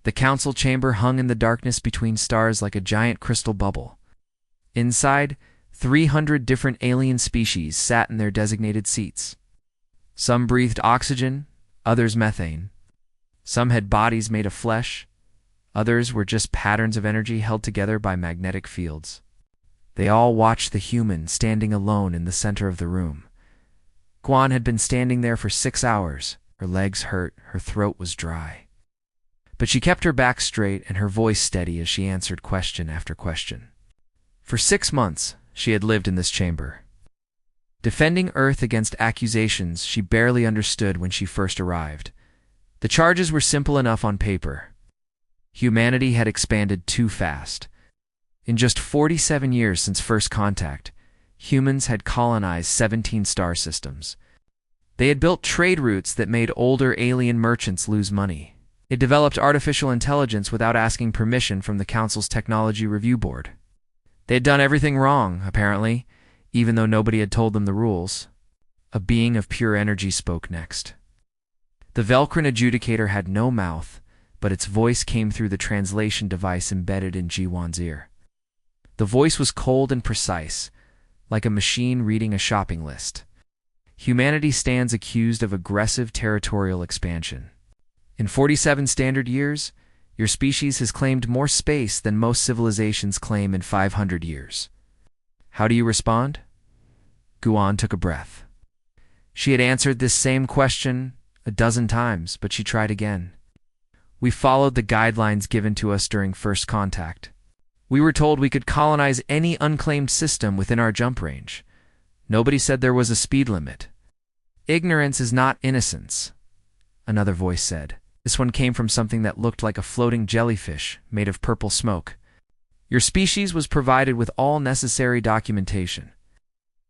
The council chamber hung in the darkness between stars like a giant crystal bubble. Inside, 300 different alien species sat in their designated seats. Some breathed oxygen, others methane. Some had bodies made of flesh, others were just patterns of energy held together by magnetic fields. They all watched the human standing alone in the center of the room. Guan had been standing there for 6 hours. Her legs hurt, her throat was dry. But she kept her back straight and her voice steady as she answered question after question. For 6 months, she had lived in this chamber, defending Earth against accusations she barely understood when she first arrived. The charges were simple enough on paper. Humanity had expanded too fast. In just 47 years since first contact, humans had colonized 17 star systems. They had built trade routes that made older alien merchants lose money. It developed artificial intelligence without asking permission from the Council's Technology Review Board. They had done everything wrong, apparently, even though nobody had told them the rules. A being of pure energy spoke next. The Velcrin adjudicator had no mouth, but its voice came through the translation device embedded in Jiwan's ear. The voice was cold and precise, like a machine reading a shopping list. Humanity stands accused of aggressive territorial expansion. In 47 standard years, your species has claimed more space than most civilizations claim in 500 years. How do you respond? Guan took a breath. She had answered this same question a dozen times, but she tried again. We followed the guidelines given to us during first contact. We were told we could colonize any unclaimed system within our jump range. Nobody said there was a speed limit. Ignorance is not innocence, another voice said. This one came from something that looked like a floating jellyfish made of purple smoke. Your species was provided with all necessary documentation.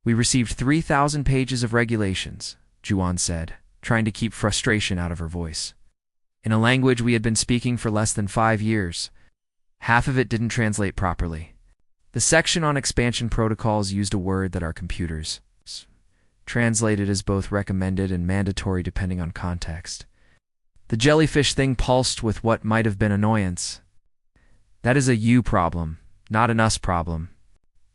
We received 3,000 pages of regulations, Juan said, trying to keep frustration out of her voice. In a language we had been speaking for less than 5 years. Half of it didn't translate properly. The section on expansion protocols used a word that our computers translated as both recommended and mandatory depending on context. The jellyfish thing pulsed with what might have been annoyance. That is a you problem, not an us problem.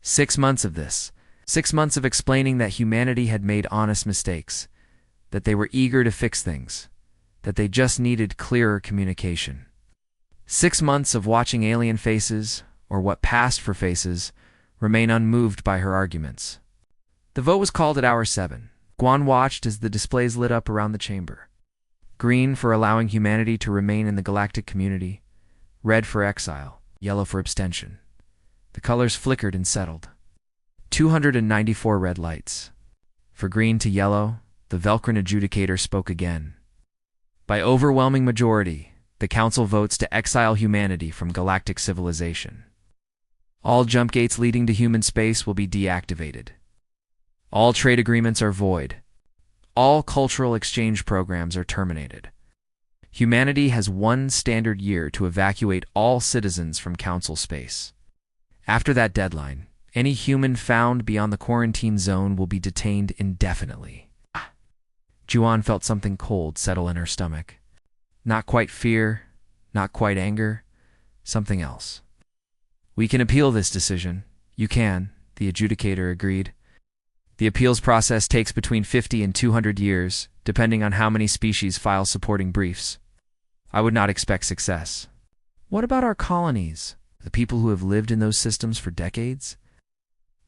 6 months of this. 6 months of explaining that humanity had made honest mistakes, that they were eager to fix things, that they just needed clearer communication. 6 months of watching alien faces, or what passed for faces, remain unmoved by her arguments. The vote was called at hour 7. Guan watched as the displays lit up around the chamber. Green for allowing humanity to remain in the galactic community, red for exile, yellow for abstention. The colors flickered and settled. 294 red lights. For green to yellow, the Velcrin adjudicator spoke again. By overwhelming majority, the Council votes to exile humanity from galactic civilization. All jump gates leading to human space will be deactivated. All trade agreements are void. All cultural exchange programs are terminated. Humanity has 1 standard year to evacuate all citizens from Council space. After that deadline, any human found beyond the quarantine zone will be detained indefinitely. Juan felt something cold settle in her stomach. Not quite fear, not quite anger, something else. We can appeal this decision. You can, the adjudicator agreed. The appeals process takes between 50 and 200 years, depending on how many species file supporting briefs. I would not expect success. What about our colonies, the people who have lived in those systems for decades?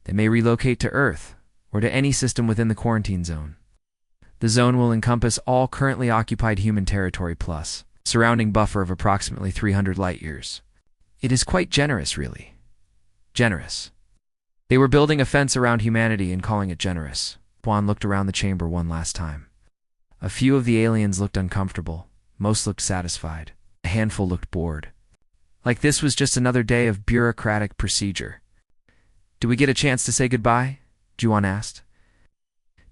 They may relocate to Earth, or to any system within the quarantine zone. The zone will encompass all currently occupied human territory plus surrounding buffer of approximately 300 light-years. It is quite generous, really. Generous. They were building a fence around humanity and calling it generous. Juan looked around the chamber one last time. A few of the aliens looked uncomfortable. Most looked satisfied. A handful looked bored. Like this was just another day of bureaucratic procedure. Do we get a chance to say goodbye? Juan asked.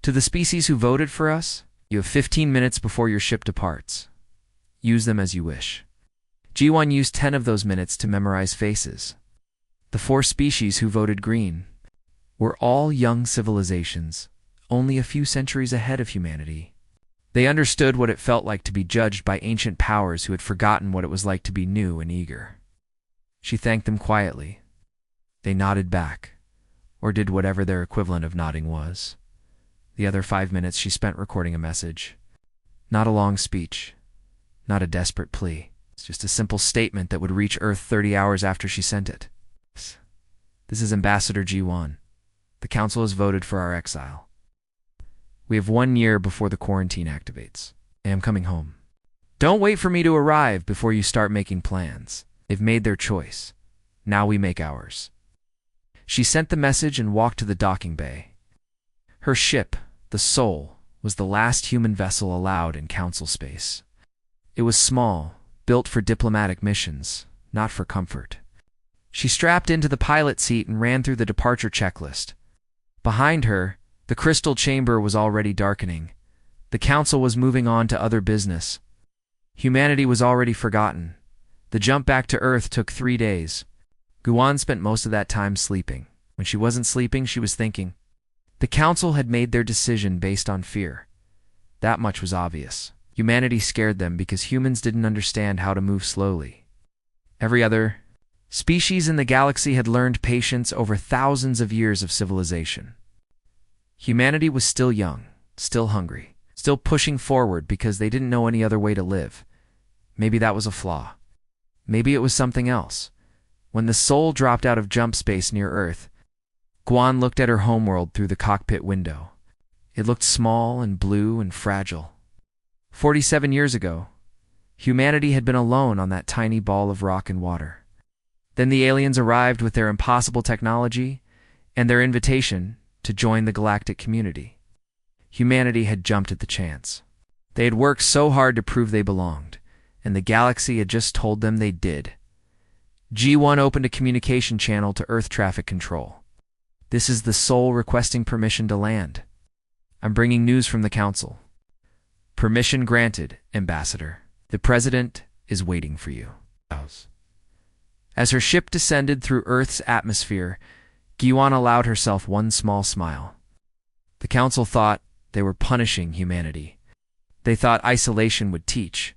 To the species who voted for us, you have 15 minutes before your ship departs. Use them as you wish. G1 used 10 of those minutes to memorize faces. The 4 species who voted green were all young civilizations, only a few centuries ahead of humanity. They understood what it felt like to be judged by ancient powers who had forgotten what it was like to be new and eager. She thanked them quietly. They nodded back, or did whatever their equivalent of nodding was. The other 5 minutes she spent recording a message. Not a long speech, not a desperate plea. It's just a simple statement that would reach Earth 30 hours after she sent it. This is Ambassador G1. The Council has voted for our exile. We have 1 year before the quarantine activates. I am coming home. Don't wait for me to arrive before you start making plans. They've made their choice. Now we make ours. She sent the message and walked to the docking bay. Her ship, the Soul, was the last human vessel allowed in Council space. It was small, built for diplomatic missions, not for comfort. She strapped into the pilot seat and ran through the departure checklist. Behind her, the crystal chamber was already darkening. The Council was moving on to other business. Humanity was already forgotten. The jump back to Earth took 3 days. Guan spent most of that time sleeping. When she wasn't sleeping, she was thinking. The Council had made their decision based on fear. That much was obvious. Humanity scared them because humans didn't understand how to move slowly. Every other species in the galaxy had learned patience over thousands of years of civilization. Humanity was still young, still hungry, still pushing forward because they didn't know any other way to live. Maybe that was a flaw. Maybe it was something else. When the Soul dropped out of jump space near Earth, Guan looked at her homeworld through the cockpit window. It looked small and blue and fragile. 47 years ago, humanity had been alone on that tiny ball of rock and water. Then the aliens arrived with their impossible technology and their invitation to join the galactic community. Humanity had jumped at the chance. They had worked so hard to prove they belonged, and the galaxy had just told them they did. G1 opened a communication channel to Earth traffic control. This is the Soul requesting permission to land. I'm bringing news from the Council. Permission granted, Ambassador. The President is waiting for you. As her ship descended through Earth's atmosphere, Guan allowed herself one small smile. The Council thought they were punishing humanity. They thought isolation would teach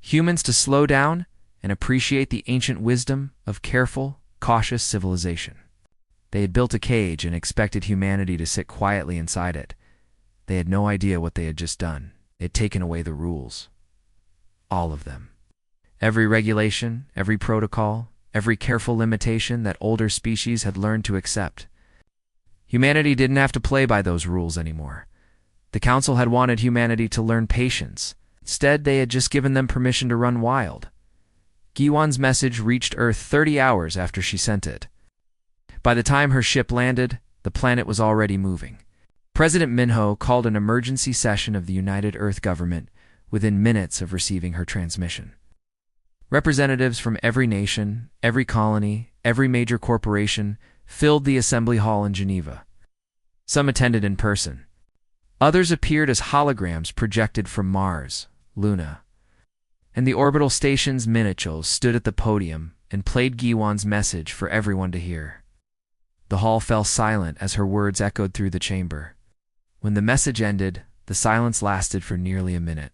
humans to slow down and appreciate the ancient wisdom of careful, cautious civilization. They had built a cage and expected humanity to sit quietly inside it. They had no idea what they had just done. They had taken away the rules. All of them. Every regulation, every protocol, every careful limitation that older species had learned to accept. Humanity didn't have to play by those rules anymore. The Council had wanted humanity to learn patience. Instead, they had just given them permission to run wild. Guan's message reached Earth 30 hours after she sent it. By the time her ship landed, the planet was already moving. President Minho called an emergency session of the United Earth Government within minutes of receiving her transmission. Representatives from every nation, every colony, every major corporation filled the assembly hall in Geneva. Some attended in person. Others appeared as holograms projected from Mars, Luna, and the orbital station's miniatures stood at the podium and played Guan's message for everyone to hear. The hall fell silent as her words echoed through the chamber. When the message ended, the silence lasted for nearly a minute.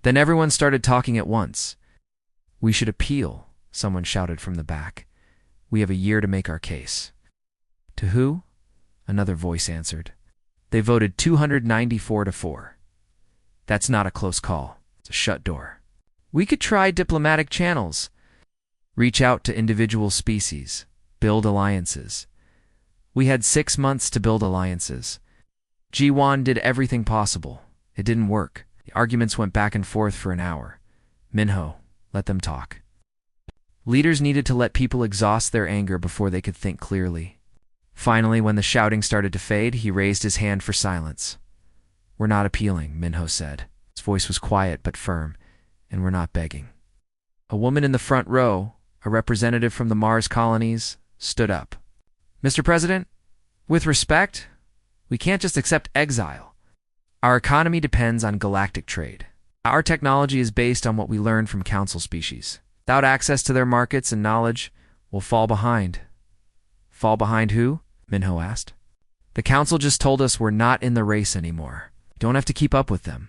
Then everyone started talking at once. "We should appeal," someone shouted from the back. "We have a year to make our case." "To who?" Another voice answered. "They voted 294 to 4. That's not a close call. It's a shut door. We could try diplomatic channels. Reach out to individual species. Build alliances." We had 6 months to build alliances. G1 did everything possible. It didn't work. The arguments went back and forth for an hour. Minho, let them talk. Leaders needed to let people exhaust their anger before they could think clearly. Finally, when the shouting started to fade, he raised his hand for silence. "We're not appealing," Minho said. His voice was quiet but firm, "and we're not begging." A woman in the front row, a representative from the Mars colonies, stood up. "Mr. President, with respect, we can't just accept exile. Our economy depends on galactic trade. Our technology is based on what we learn from Council species. Without access to their markets and knowledge, we'll fall behind." "Fall behind who?" Minho asked. "The Council just told us we're not in the race anymore. We don't have to keep up with them.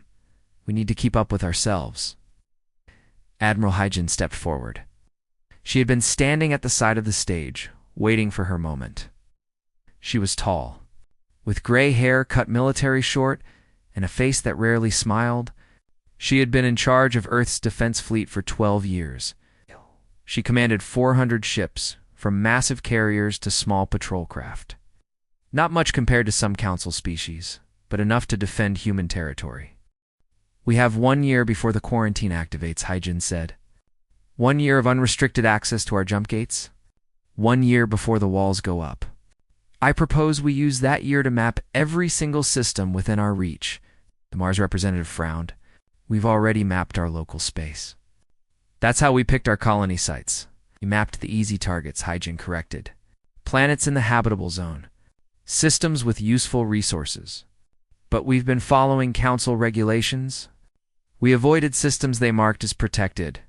We need to keep up with ourselves. Admiral Hyjin stepped forward. She had been standing at the side of the stage, waiting for her moment. She was tall, with gray hair cut military short and a face that rarely smiled. She had been in charge of Earth's defense fleet for 12 years. She commanded 400 ships, from massive carriers to small patrol craft. Not much compared to some council species, but enough to defend human territory. We have 1 year before the quarantine activates, Hyjin said. 1 year of unrestricted access to our jump gates. 1 year before the walls go up. I propose we use that year to map every single system within our reach. The Mars representative frowned. We've already mapped our local space. That's how we picked our colony sites. We mapped the easy targets, Hyjin corrected. Planets in the habitable zone. Systems with useful resources. But we've been following council regulations. We avoided systems they marked as protected.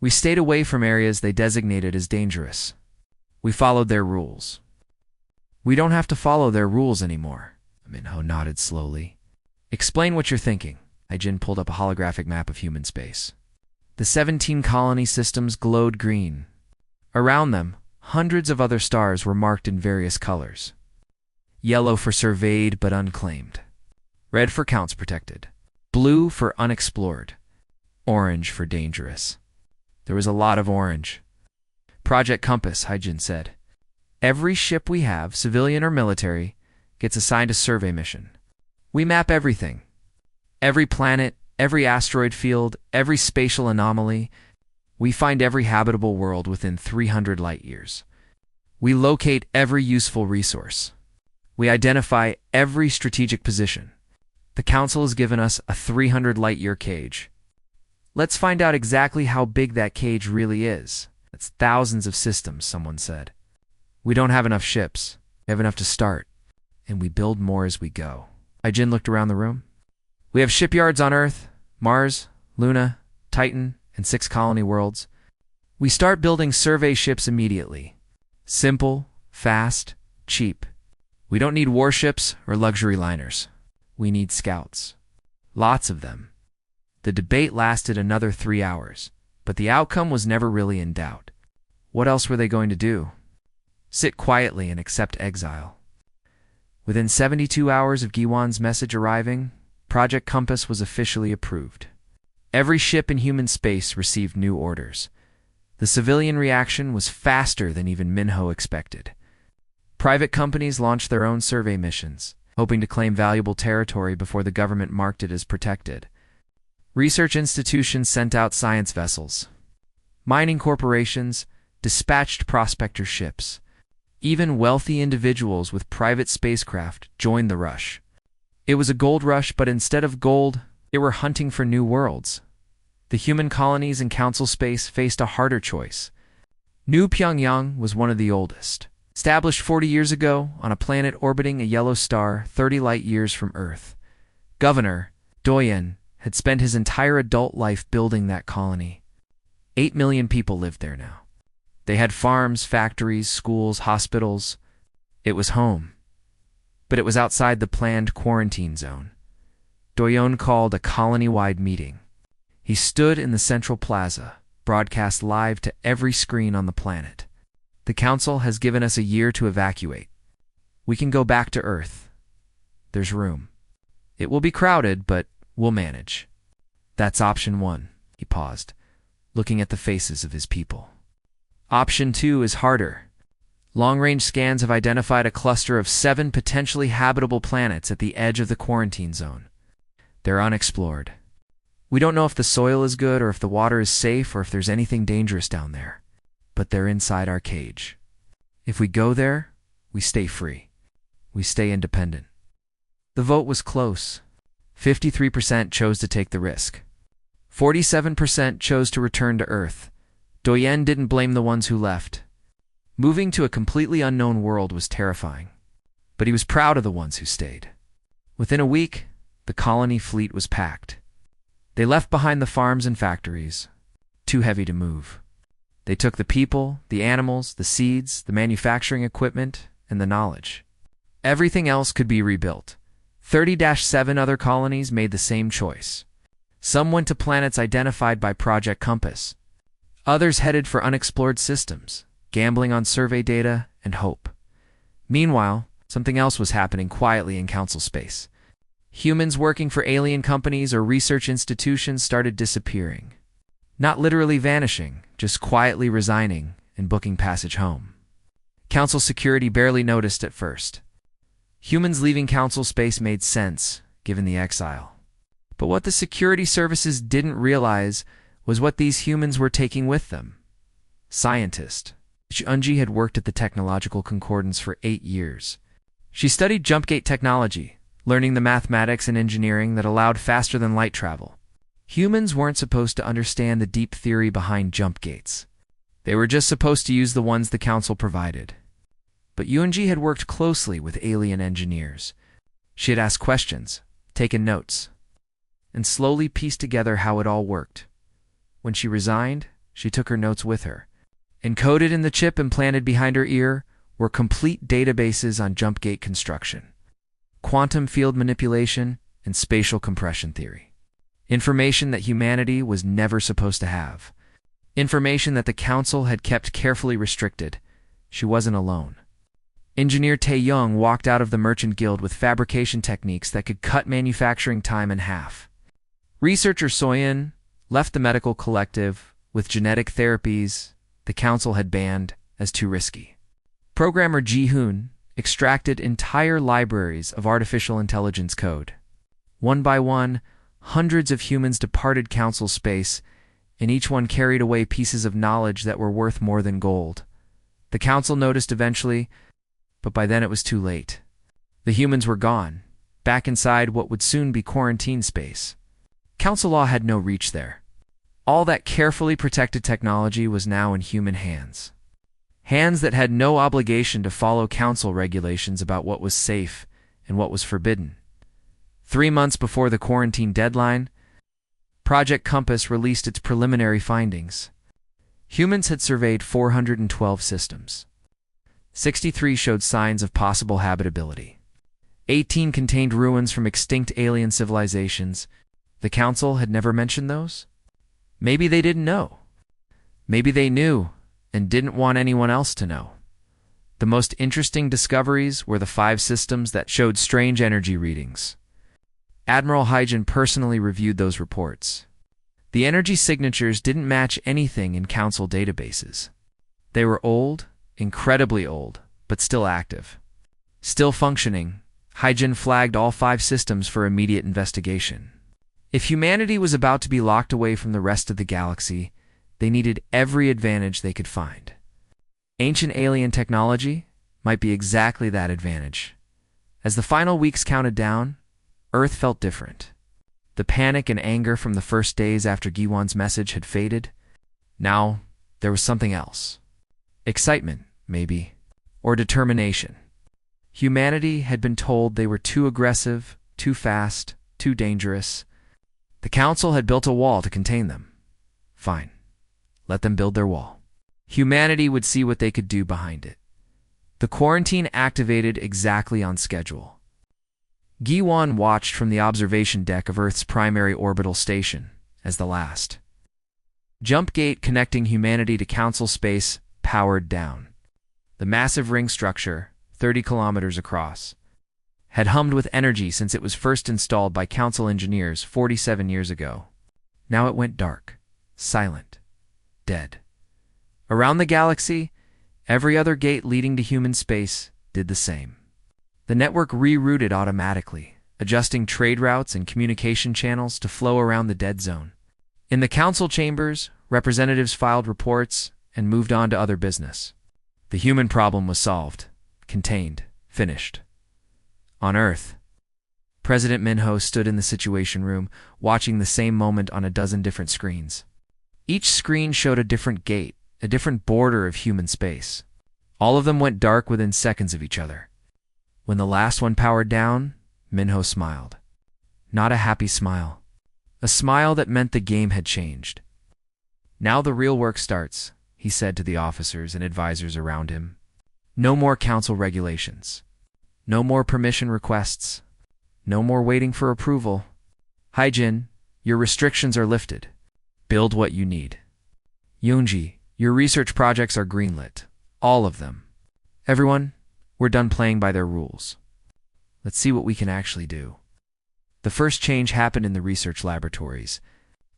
We stayed away from areas they designated as dangerous. We followed their rules. We don't have to follow their rules anymore. Minho nodded slowly. Explain what you're thinking. Hyjin pulled up a holographic map of human space. The 17 colony systems glowed green. Around them, hundreds of other stars were marked in various colors. Yellow for surveyed but unclaimed. Red for counts protected. Blue for unexplored. Orange for dangerous. There was a lot of orange. Project Compass, Hyjin said. Every ship we have, civilian or military, gets assigned a survey mission. We map everything. Every planet, every asteroid field, every spatial anomaly. We find every habitable world within 300 light-years. We locate every useful resource. We identify every strategic position. The Council has given us a 300 light-year cage. Let's find out exactly how big that cage really is. That's thousands of systems, someone said. We don't have enough ships. We have enough to start. And we build more as we go. Hyjin looked around the room. We have shipyards on Earth, Mars, Luna, Titan, and 6 colony worlds. We start building survey ships immediately. Simple, fast, cheap. We don't need warships or luxury liners. We need scouts. Lots of them. The debate lasted another 3 hours, but the outcome was never really in doubt. What else were they going to do? Sit quietly and accept exile. Within 72 hours of Giwan's message arriving, Project Compass was officially approved. Every ship in human space received new orders. The civilian reaction was faster than even Minho expected. Private companies launched their own survey missions, hoping to claim valuable territory before the government marked it as protected. Research institutions sent out science vessels. Mining corporations dispatched prospector ships. Even wealthy individuals with private spacecraft joined the rush. It was a gold rush, but instead of gold, they were hunting for new worlds. The human colonies in council space faced a harder choice. New Pyongyang was one of the oldest. Established 40 years ago on a planet orbiting a yellow star 30 light-years from Earth. Governor Doyen had spent his entire adult life building that colony. 8 million people lived there now. They had farms, factories, schools, hospitals. It was home. But it was outside the planned quarantine zone. Doyon called a colony-wide meeting. He stood in the central plaza, broadcast live to every screen on the planet. The Council has given us a year to evacuate. We can go back to Earth. There's room. It will be crowded, but we'll manage. That's option 1. He paused, looking at the faces of his people. Option 2 is harder. Long-range scans have identified a cluster of 7 potentially habitable planets at the edge of the quarantine zone. They're unexplored. We don't know if the soil is good or if the water is safe or if there's anything dangerous down there. But they're inside our cage. If we go there, we stay free. We stay independent. The vote was close. 53% chose to take the risk. 47% chose to return to Earth. Doyen didn't blame the ones who left. Moving to a completely unknown world was terrifying. But he was proud of the ones who stayed. Within a week, the colony fleet was packed. They left behind the farms and factories, too heavy to move. They took the people, the animals, the seeds, the manufacturing equipment, and the knowledge. Everything else could be rebuilt. 30-7 other colonies made the same choice. Some went to planets identified by Project Compass. Others headed for unexplored systems, gambling on survey data and hope. Meanwhile, something else was happening quietly in Council space. Humans working for alien companies or research institutions started disappearing. Not literally vanishing, just quietly resigning and booking passage home. Council security barely noticed at first. Humans leaving Council space made sense, given the exile. But what the security services didn't realize was what these humans were taking with them. Scientist. Junji had worked at the Technological Concordance for 8 years. She studied jumpgate technology, learning the mathematics and engineering that allowed faster-than-light travel. Humans weren't supposed to understand the deep theory behind jump gates. They were just supposed to use the ones the Council provided. But Junji had worked closely with alien engineers. She had asked questions, taken notes, and slowly pieced together how it all worked. When she resigned, she took her notes with her. Encoded in the chip implanted behind her ear were complete databases on jump gate construction, quantum field manipulation, and spatial compression theory. Information that humanity was never supposed to have. Information that the Council had kept carefully restricted. She wasn't alone. Engineer Tae-young walked out of the Merchant Guild with fabrication techniques that could cut manufacturing time in half. Researcher Soyeon left the medical collective with genetic therapies the Council had banned as too risky. Programmer Ji-hoon extracted entire libraries of artificial intelligence code. One by one, hundreds of humans departed Council space, and each one carried away pieces of knowledge that were worth more than gold. The Council noticed eventually, but by then it was too late. The humans were gone, back inside what would soon be quarantine space. Council law had no reach there. All that carefully protected technology was now in human hands. Hands that had no obligation to follow Council regulations about what was safe and what was forbidden. 3 months before the quarantine deadline, Project Compass released its preliminary findings. Humans had surveyed 412 systems. 63 showed signs of possible habitability. 18 contained ruins from extinct alien civilizations. The Council had never mentioned those? Maybe they didn't know. Maybe they knew and didn't want anyone else to know. The most interesting discoveries were the 5 systems that showed strange energy readings. Admiral Hyjin personally reviewed those reports. The energy signatures didn't match anything in Council databases. They were old, incredibly old, but still active. Still functioning, Hyjin flagged all 5 systems for immediate investigation. If humanity was about to be locked away from the rest of the galaxy, they needed every advantage they could find. Ancient alien technology might be exactly that advantage. As the final weeks counted down, Earth felt different. The panic and anger from the first days after Giwon's message had faded. Now, there was something else. Excitement, maybe, or determination. Humanity had been told they were too aggressive, too fast, too dangerous. The Council had built a wall to contain them. Fine. Let them build their wall. Humanity would see what they could do behind it. The quarantine activated exactly on schedule. Giwon watched from the observation deck of Earth's primary orbital station as the last. Jump gate connecting humanity to Council space powered down. The massive ring structure, 30 kilometers across, had hummed with energy since it was first installed by Council engineers 47 years ago. Now it went dark, silent, dead. Around the galaxy, every other gate leading to human space did the same. The network rerouted automatically, adjusting trade routes and communication channels to flow around the dead zone. In the Council chambers, representatives filed reports and moved on to other business. The human problem was solved, contained, finished. On Earth, President Minho stood in the Situation Room, watching the same moment on a dozen different screens. Each screen showed a different gate, a different border of human space. All of them went dark within seconds of each other. When the last one powered down, Minho smiled. Not a happy smile. A smile that meant the game had changed. Now the real work starts, he said to the officers and advisors around him. No more Council regulations. No more permission requests. No more waiting for approval. Hyjin, Your restrictions are lifted. Build what you need. Yunji, your research projects are greenlit. All of them. Everyone, we're done playing by their rules. Let's see what we can actually do. The first change happened in the research laboratories.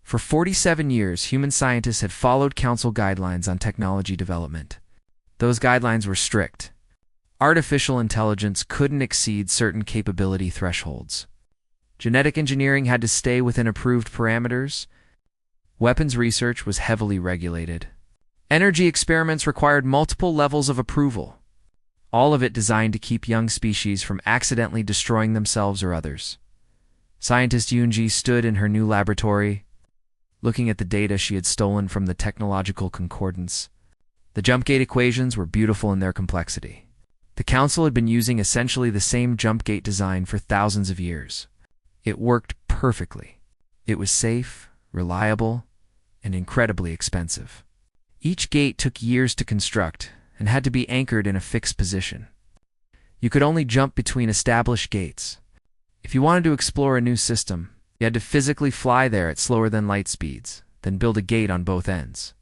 For 47 years, human scientists had followed council guidelines on technology development. Those guidelines were strict. Artificial intelligence couldn't exceed certain capability thresholds. Genetic engineering had to stay within approved parameters. Weapons research was heavily regulated. Energy experiments required multiple levels of approval. All of it designed to keep young species from accidentally destroying themselves or others. Scientist Yunji stood in her new laboratory, looking at the data she had stolen from the technological concordance. The jump gate equations were beautiful in their complexity. The council had been using essentially the same jump gate design for thousands of years. It worked perfectly. It was safe, reliable, and incredibly expensive. Each gate took years to construct and had to be anchored in a fixed position. You could only jump between established gates. If you wanted to explore a new system, you had to physically fly there at slower than light speeds, then build a gate on both ends.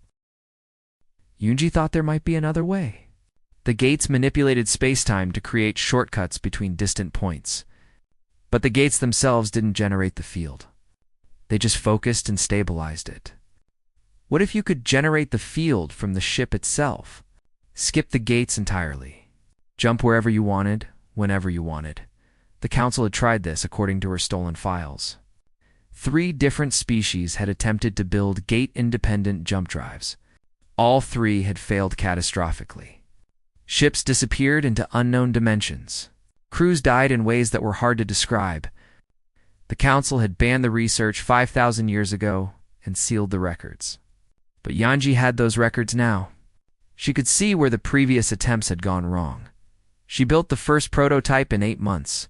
Yunji thought there might be another way. The gates manipulated space-time to create shortcuts between distant points. But the gates themselves didn't generate the field. They just focused and stabilized it. What if you could generate the field from the ship itself? Skip the gates entirely. Jump wherever you wanted, whenever you wanted. The council had tried this according to her stolen files. 3 different species had attempted to build gate-independent jump drives. All 3 had failed catastrophically. Ships disappeared into unknown dimensions. Crews died in ways that were hard to describe. The council had banned the research 5,000 years ago and sealed the records. But Yanji had those records now. She could see where the previous attempts had gone wrong. She built the first prototype in 8 months.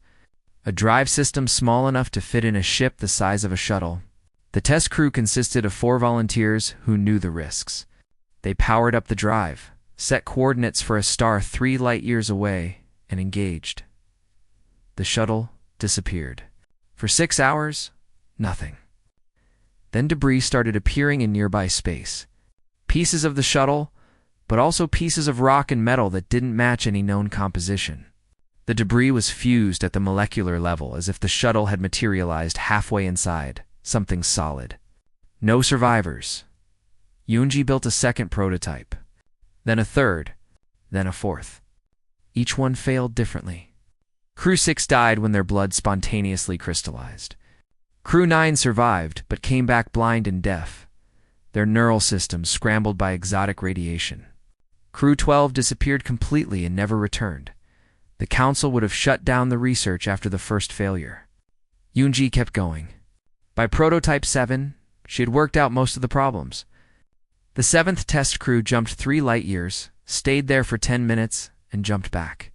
A drive system small enough to fit in a ship the size of a shuttle. The test crew consisted of 4 volunteers who knew the risks. They powered up the drive, set coordinates for a star 3 light-years away, and engaged. The shuttle disappeared. For 6 hours, nothing. Then debris started appearing in nearby space. Pieces of the shuttle, but also pieces of rock and metal that didn't match any known composition. The debris was fused at the molecular level as if the shuttle had materialized halfway inside, something solid. No survivors. Yunji built a second prototype, then a third, then a fourth. Each one failed differently. Crew 6 died when their blood spontaneously crystallized. Crew 9 survived, but came back blind and deaf, their neural systems scrambled by exotic radiation. Crew 12 disappeared completely and never returned. The council would have shut down the research after the first failure. Yunji kept going. By prototype 7, she had worked out most of the problems. The 7th test crew jumped 3 light-years, stayed there for 10 minutes, and jumped back.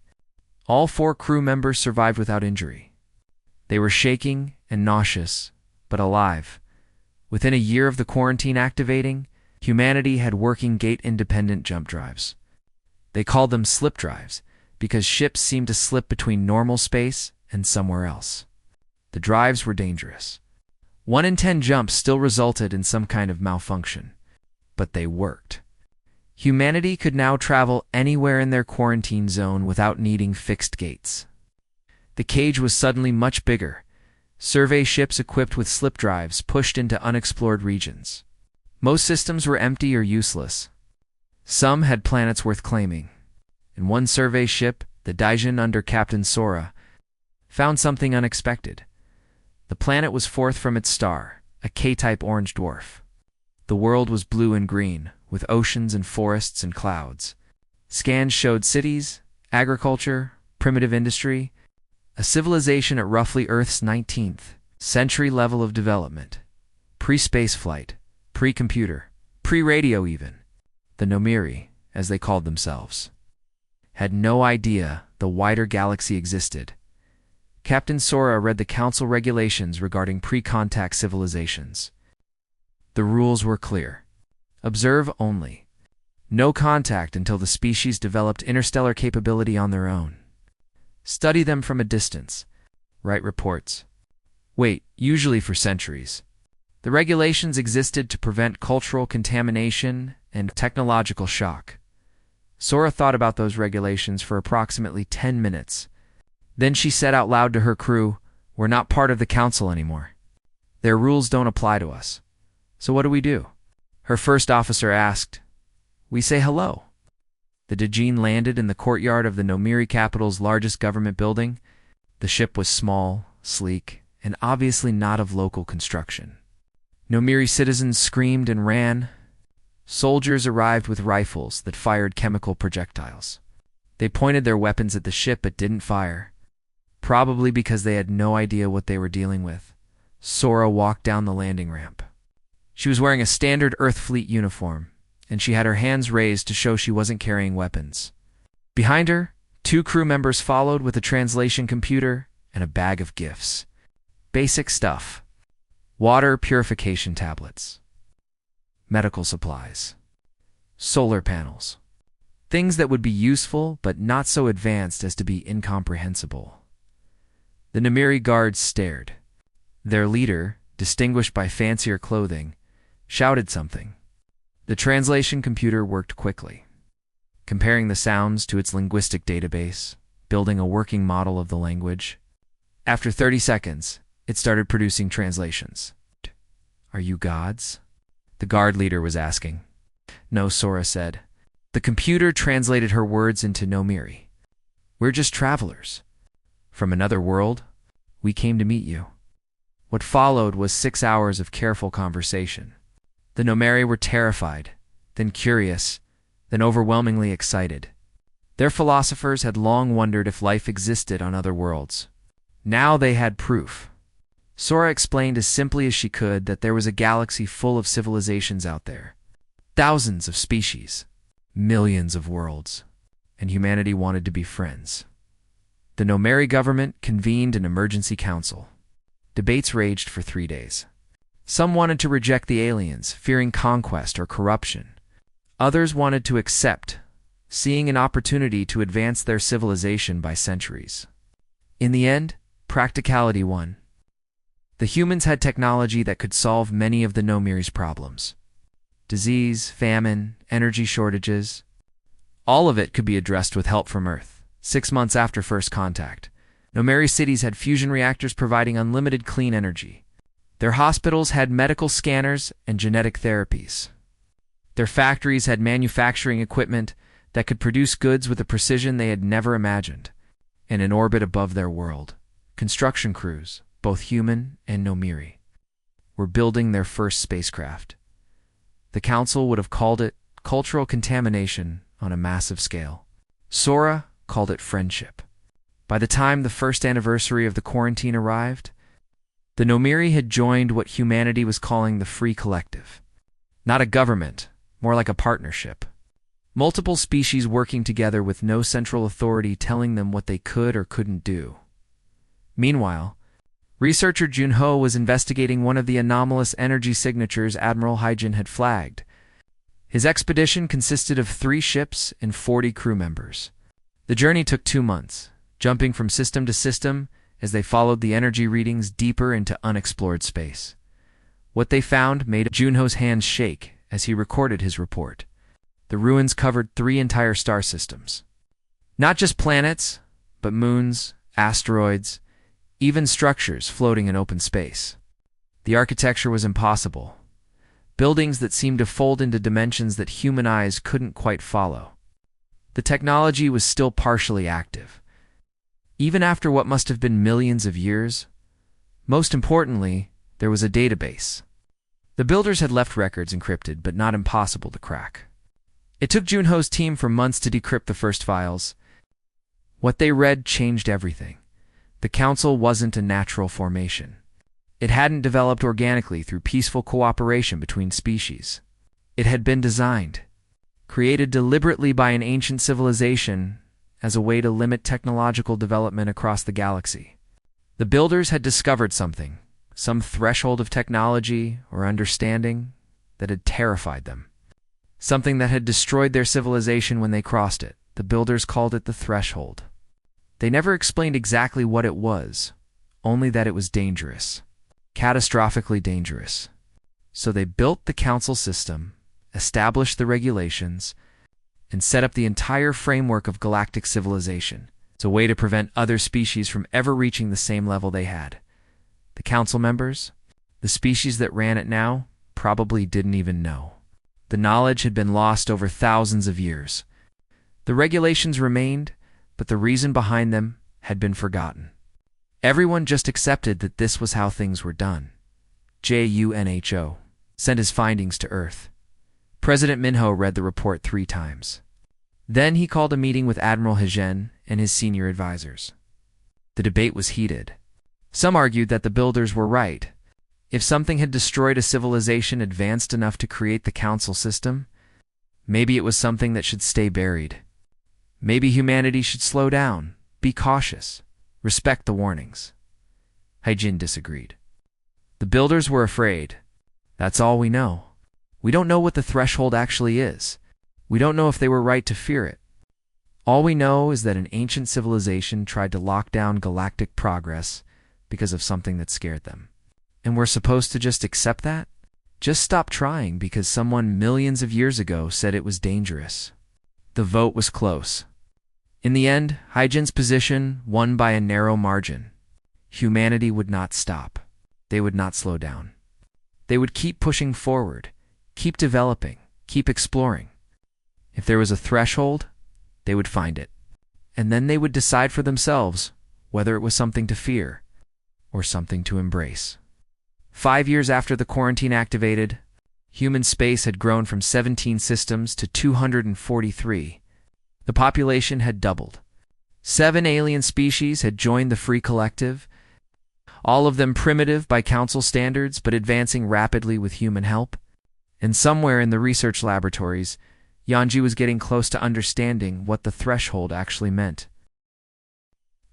All 4 crew members survived without injury. They were shaking and nauseous, but alive. Within a year of the quarantine activating, humanity had working gate-independent jump drives. They called them slip drives because ships seemed to slip between normal space and somewhere else. The drives were dangerous. 1 in 10 jumps still resulted in some kind of malfunction, but they worked. Humanity could now travel anywhere in their quarantine zone without needing fixed gates. The cage was suddenly much bigger. Survey ships equipped with slip drives pushed into unexplored regions. Most systems were empty or useless. Some had planets worth claiming. And one survey ship, the Daijin under Captain Sora, found something unexpected. The planet was fourth from its star, a K-type orange dwarf. The world was blue and green, with oceans and forests and clouds. Scans showed cities, agriculture, primitive industry, a civilization at roughly Earth's 19th century level of development. Pre-space flight, pre-computer, pre-radio even. The Nomiri, as they called themselves, had no idea the wider galaxy existed. Captain Sora read the council regulations regarding pre-contact civilizations. The rules were clear. Observe only. No contact until the species developed interstellar capability on their own. Study them from a distance. Write reports. Wait, usually for centuries. The regulations existed to prevent cultural contamination and technological shock. Sora thought about those regulations for approximately 10 minutes. Then she said out loud to her crew, "We're not part of the council anymore. Their rules don't apply to us. So what do we do?" Her first officer asked. "We say hello." The Djinn landed in the courtyard of the Nomiri capital's largest government building. The ship was small, sleek, and obviously not of local construction. Nomiri citizens screamed and ran. Soldiers arrived with rifles that fired chemical projectiles. They pointed their weapons at the ship but didn't fire, probably because they had no idea what they were dealing with. Sora walked down the landing ramp. She was wearing a standard Earth Fleet uniform, and she had her hands raised to show she wasn't carrying weapons. Behind her, 2 crew members followed with a translation computer and a bag of gifts. Basic stuff. Water purification tablets. Medical supplies. Solar panels. Things that would be useful but not so advanced as to be incomprehensible. The Nomiri guards stared. Their leader, distinguished by fancier clothing, shouted something. The translation computer worked quickly, comparing the sounds to its linguistic database, building a working model of the language. After 30 seconds, it started producing translations. "Are you gods?" the guard leader was asking. "No," Sora said. The computer translated her words into Nomiri. "We're just travelers. From another world, we came to meet you." What followed was 6 hours of careful conversation. The Nomiri were terrified, then curious, then overwhelmingly excited. Their philosophers had long wondered if life existed on other worlds. Now they had proof. Sora explained as simply as she could that there was a galaxy full of civilizations out there. Thousands of species, millions of worlds, and humanity wanted to be friends. The Nomiri government convened an emergency council. Debates raged for 3 days. Some wanted to reject the aliens, fearing conquest or corruption. Others wanted to accept, seeing an opportunity to advance their civilization by centuries. In the end, practicality won. The humans had technology that could solve many of the Nomiri's problems. Disease, famine, energy shortages. All of it could be addressed with help from Earth. 6 months after first contact, Nomiri cities had fusion reactors providing unlimited clean energy. Their hospitals had medical scanners and genetic therapies. Their factories had manufacturing equipment that could produce goods with a precision they had never imagined. And in orbit above their world, construction crews, both human and Nomiri, were building their first spacecraft. The council would have called it cultural contamination on a massive scale. Sora called it friendship. By the time the first anniversary of the quarantine arrived, the Nomiri had joined what humanity was calling the Free Collective. Not a government, more like a partnership. Multiple species working together with no central authority telling them what they could or couldn't do. Meanwhile, researcher Junho was investigating one of the anomalous energy signatures Admiral Hyjin had flagged. His expedition consisted of 3 ships and 40 crew members. The journey took 2 months, jumping from system to system as they followed the energy readings deeper into unexplored space. What they found made Junho's hands shake as he recorded his report. The ruins covered 3 entire star systems. Not just planets, but moons, asteroids, even structures floating in open space. The architecture was impossible. Buildings that seemed to fold into dimensions that human eyes couldn't quite follow. The technology was still partially active, even after what must have been millions of years. Most importantly, there was a database. The builders had left records encrypted, but not impossible to crack. It took Junho's team for months to decrypt the first files. What they read changed everything. The council wasn't a natural formation. It hadn't developed organically through peaceful cooperation between species. It had been designed, created deliberately by an ancient civilization as a way to limit technological development across the galaxy. The builders had discovered something, some threshold of technology or understanding that had terrified them. Something that had destroyed their civilization when they crossed it. The builders called it the threshold. They never explained exactly what it was, only that it was dangerous. Catastrophically dangerous. So they built the council system, established the regulations, and set up the entire framework of galactic civilization. It's a way to prevent other species from ever reaching the same level they had. The council members, the species that ran it now, probably didn't even know. The knowledge had been lost over thousands of years. The regulations remained, but the reason behind them had been forgotten. Everyone just accepted that this was how things were done. JUNHO sent his findings to Earth. President Minho read the report 3 times. Then he called a meeting with Admiral Hagen and his senior advisors. The debate was heated. Some argued that the builders were right. If something had destroyed a civilization advanced enough to create the council system, maybe it was something that should stay buried. Maybe humanity should slow down, be cautious, respect the warnings. Haijin disagreed. The builders were afraid. That's all we know. We don't know what the threshold actually is. We don't know if they were right to fear it. All we know is that an ancient civilization tried to lock down galactic progress because of something that scared them. And we're supposed to just accept that? Just stop trying because someone millions of years ago said it was dangerous. The vote was close. In the end, Haijin's position won by a narrow margin. Humanity would not stop. They would not slow down. They would keep pushing forward, keep developing, keep exploring. If there was a threshold, they would find it. And then they would decide for themselves whether it was something to fear or something to embrace. 5 years after the quarantine activated, human space had grown from 17 systems to 243. The population had doubled. 7 alien species had joined the Free Collective, all of them primitive by council standards but advancing rapidly with human help. And somewhere in the research laboratories, Yanji was getting close to understanding what the threshold actually meant.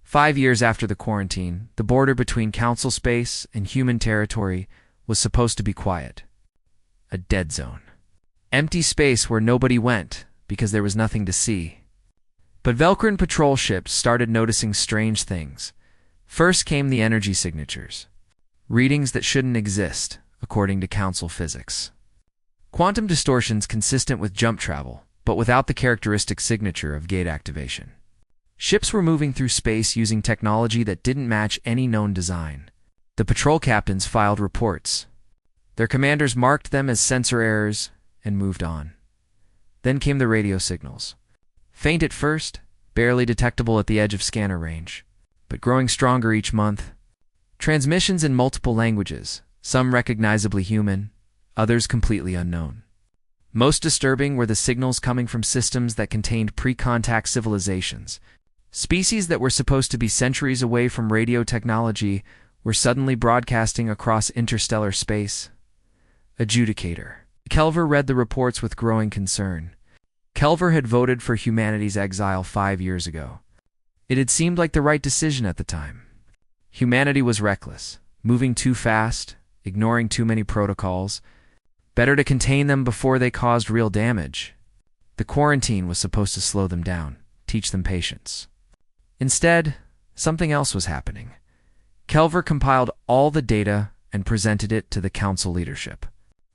5 years after the quarantine, the border between council space and human territory was supposed to be quiet. A dead zone. Empty space where nobody went because there was nothing to see. But Velcrin patrol ships started noticing strange things. First came the energy signatures. Readings that shouldn't exist, according to council physics. Quantum distortions consistent with jump travel, but without the characteristic signature of gate activation. Ships were moving through space using technology that didn't match any known design. The patrol captains filed reports. Their commanders marked them as sensor errors and moved on. Then came the radio signals. Faint at first, barely detectable at the edge of scanner range, but growing stronger each month. Transmissions in multiple languages, some recognizably human, others completely unknown. Most disturbing were the signals coming from systems that contained pre-contact civilizations. Species that were supposed to be centuries away from radio technology were suddenly broadcasting across interstellar space. Adjudicator. Kelver read the reports with growing concern. Kelver had voted for humanity's exile 5 years ago. It had seemed like the right decision at the time. Humanity was reckless, moving too fast, ignoring too many protocols. Better to contain them before they caused real damage. The quarantine was supposed to slow them down, teach them patience. Instead, something else was happening. Kelver compiled all the data and presented it to the council leadership.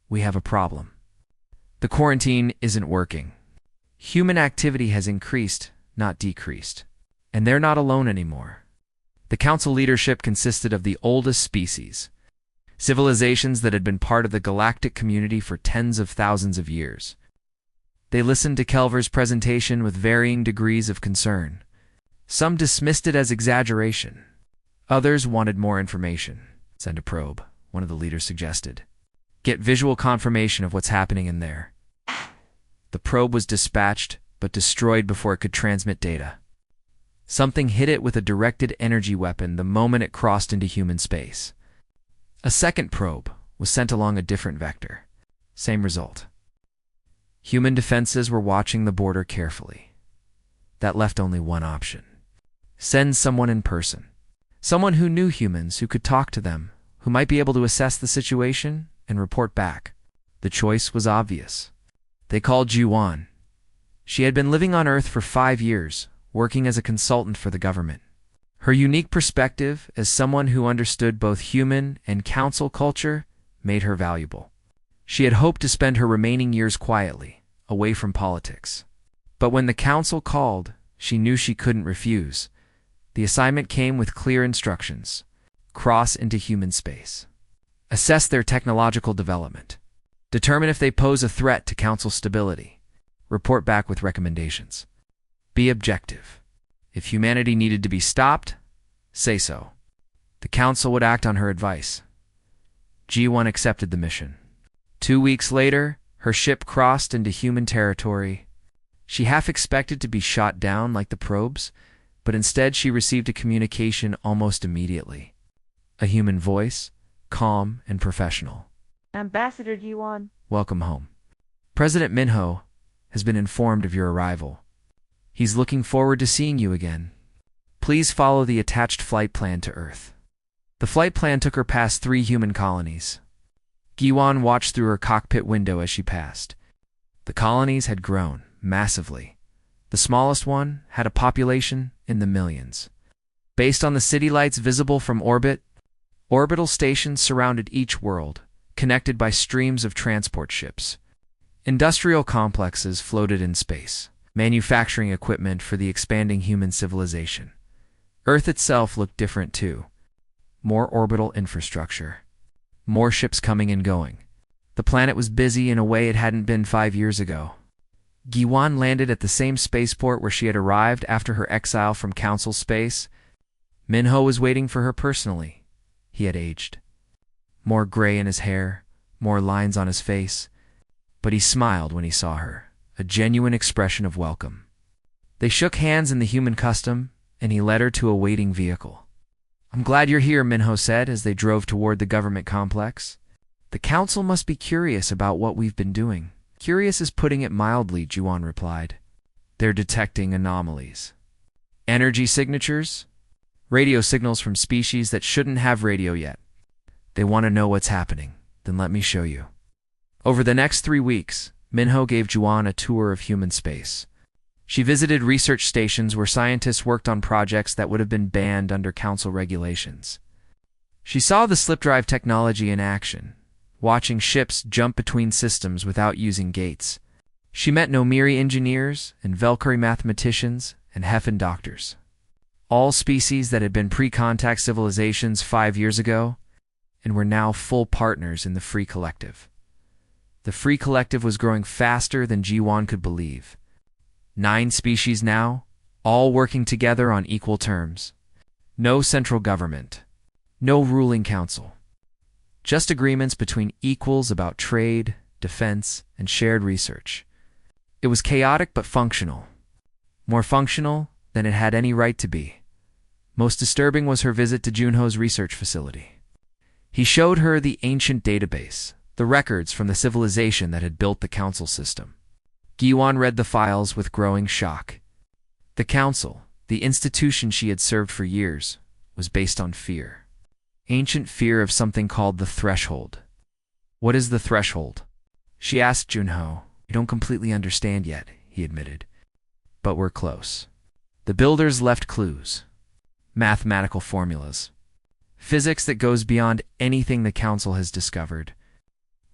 We have a problem. The quarantine isn't working. Human activity has increased, not decreased. And they're not alone anymore. The council leadership consisted of the oldest species, civilizations that had been part of the galactic community for tens of thousands of years. They listened to Kelver's presentation with varying degrees of concern. Some dismissed it as exaggeration. Others wanted more information. Send a probe, one of the leaders suggested. Get visual confirmation of what's happening in there. The probe was dispatched, but destroyed before it could transmit data. Something hit it with a directed energy weapon the moment it crossed into human space. A second probe was sent along a different vector. Same result. Human defenses were watching the border carefully. That left only one option. Send someone in person. Someone who knew humans, who could talk to them, who might be able to assess the situation and report back. The choice was obvious. They called Juwan. She had been living on Earth for 5 years, working as a consultant for the government. Her unique perspective as someone who understood both human and council culture made her valuable. She had hoped to spend her remaining years quietly, away from politics. But when the council called, she knew she couldn't refuse. The assignment came with clear instructions. Cross into human space. Assess their technological development. Determine if they pose a threat to council stability. Report back with recommendations. Be objective. If humanity needed to be stopped, say so. The council would act on her advice. G1 accepted the mission. 2 weeks later, her ship crossed into human territory. She half expected to be shot down like the probes, but instead she received a communication almost immediately. A human voice, calm and professional. Ambassador G1. Welcome home. President Minho has been informed of your arrival. He's looking forward to seeing you again. Please follow the attached flight plan to Earth. The flight plan took her past 3 human colonies. Giwan watched through her cockpit window as she passed. The colonies had grown massively. The smallest one had a population in the millions. Based on the city lights visible from orbit, orbital stations surrounded each world, connected by streams of transport ships. Industrial complexes floated in space, manufacturing equipment for the expanding human civilization. Earth itself looked different too. More orbital infrastructure. More ships coming and going. The planet was busy in a way it hadn't been 5 years ago. Giwan landed at the same spaceport where she had arrived after her exile from Council space. Minho was waiting for her personally. He had aged. More gray in his hair, more lines on his face. But he smiled when he saw her, a genuine expression of welcome. They shook hands in the human custom, and he led her to a waiting vehicle. I'm glad you're here, Minho said as they drove toward the government complex. The council must be curious about what we've been doing. Curious is putting it mildly, Juan replied. They're detecting anomalies. Energy signatures? Radio signals from species that shouldn't have radio yet. They want to know what's happening. Then let me show you. Over the next 3 weeks, Minho gave Juan a tour of human space. She visited research stations where scientists worked on projects that would have been banned under council regulations. She saw the slip drive technology in action, watching ships jump between systems without using gates. She met Nomiri engineers and Valkyrie mathematicians and Heffen doctors. All species that had been pre-contact civilizations 5 years ago and were now full partners in the Free Collective. The Free Collective was growing faster than G1 could believe. 9 species now, all working together on equal terms. No central government. No ruling council. Just agreements between equals about trade, defense, and shared research. It was chaotic but functional. More functional than it had any right to be. Most disturbing was her visit to Junho's research facility. He showed her the ancient database, the records from the civilization that had built the council system. Giwan read the files with growing shock. The council, the institution she had served for years, was based on fear. Ancient fear of something called the threshold. What is the threshold? She asked Junho. We don't completely understand yet, he admitted. But we're close. The builders left clues. Mathematical formulas. Physics that goes beyond anything the council has discovered.